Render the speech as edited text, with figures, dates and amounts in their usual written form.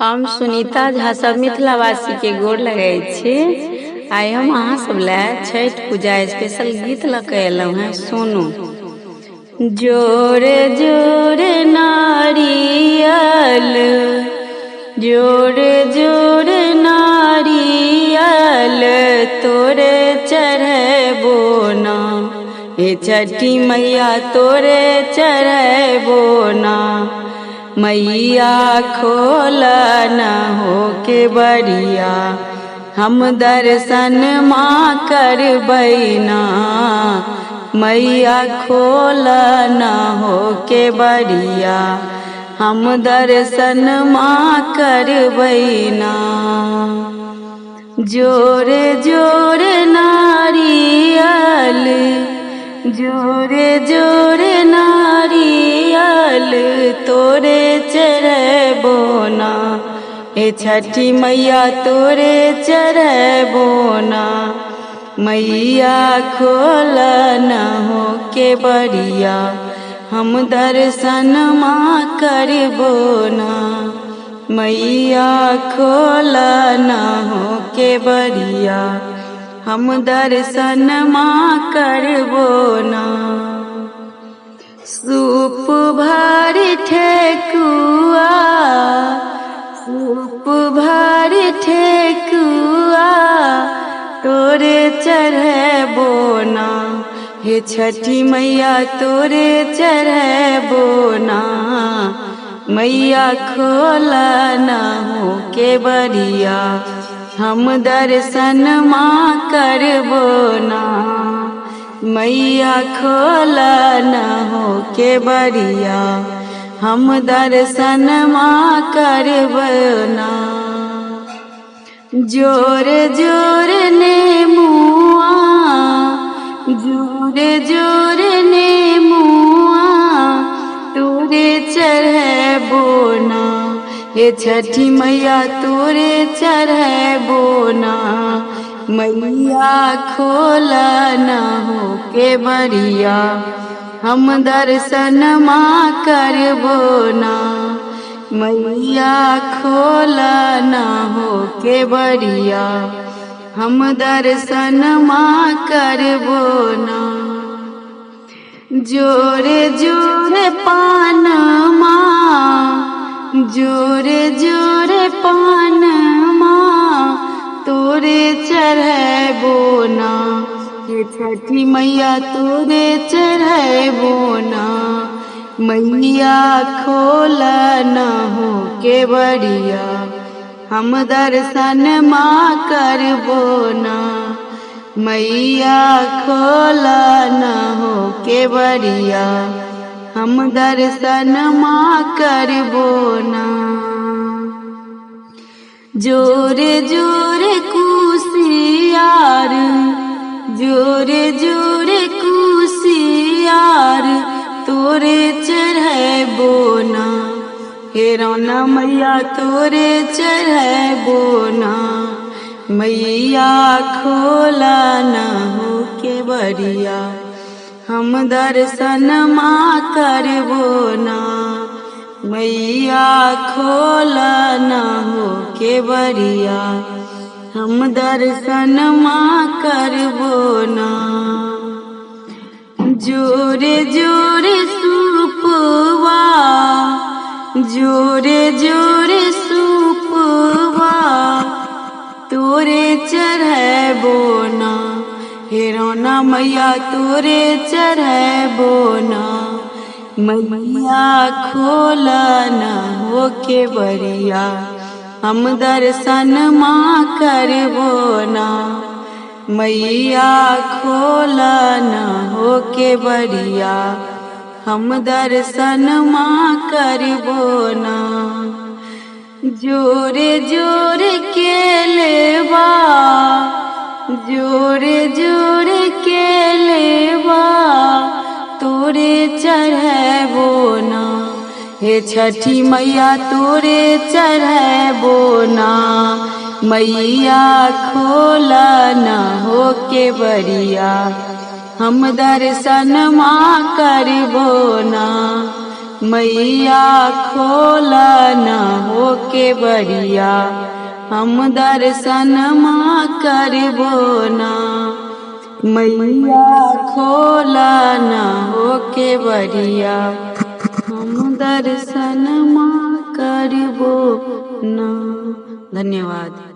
हम सुनीता झा सब मिथिलावासी के गोर लगै छी। आइ हम अहाँ सब ला छठ पूजा स्पेशल गीत लके एलहुँ हैं। सुनू। जोरे जोरे नारियल, जोरे जोरे नारियल तोरे चढ़बो ना, हे छठी मैया तोरे चढ़बो ना। मैया खोल न हो के बड़िया, हम दर्शन माँ करबै ना। मैया खोल न हो के बड़िया, हम दर्शन माँ करबै ना। जोरे जोरे नारियल, जोरे जोरे नारियल तोरे चढ़बो ना, हे छठी मैया तोरे चढ़बो ना। मैया खोल न हो के बड़िया, हम दर्शन माँ करबो ना। मैया खोल न हो के बड़िया, हम दर्शन माँ करबो ना। सूप भरि ठेकुआ, सूप भरि ठेकुआ तोरे चढ़बो ना, हे छठी मैया तोरे चढ़बो ना। मैया खोल न हो के बड़िया, हम दर्शन माँ करबो ना। मैया खोल न हो के बड़िया, हम दर्शन माँ करबो ना। जोरे जोरे नेमुआ, जोरे जोरे नेमुआ तोरे चढ़बो ना, हे छठी मैया तोरे चढ़बो ना। मैया खोल न हो के बड़िया, हम दर्शन माँ करबो ना। मैया खोल न हो के बड़िया, हम दर्शन माँ करबो ना। जोरे जोरे पान माँ, जोरे जोरे पान माँ तोरे चढ़बो ना, हे छठी मैया तोरे चढ़बो ना। मैया खोल न हो के बड़िया, हम दर्शन माँ करबो ना। मैया खोल न हो के बड़िया, हम दर्शन माँ करबो ना। जोरे जोरे कुसियार, जोरे जोरे कुसियार तोरे चढ़बो ना, हे रौना मैया तोरे चढ़बो ना। मैया खोल न हो के बड़िया, हम दर्शन माँ करबो ना। मैया खोल न हो के बड़िया, हम दर्शन माँ करबो ना। जोरे जोरे सूपवा, जोरे जोरे सूपवा तोरे चढ़बो ना, हे रौना मैया तोरे चढ़बो ना। मैया खोल न हो के बड़िया, हम दर्शन माँ करबो ना। मैया खोल न हो के बड़िया, हम दर्शन माँ करबो ना। जोरे जोरे केलेवा, जोरे जोरे केलेवा तोरे चढ़बो ना, हे छठी मैया तोरे चढ़बो ना। मैया खोल न हो के बड़िया, हम दर्शन माँ करबो ना। मैया खोला न हो के बरिया, हम दर्शन माँ करबो ना। मैया खोला न हो के बरिया, हम दर्शन माँ करबो ना। धन्यवाद।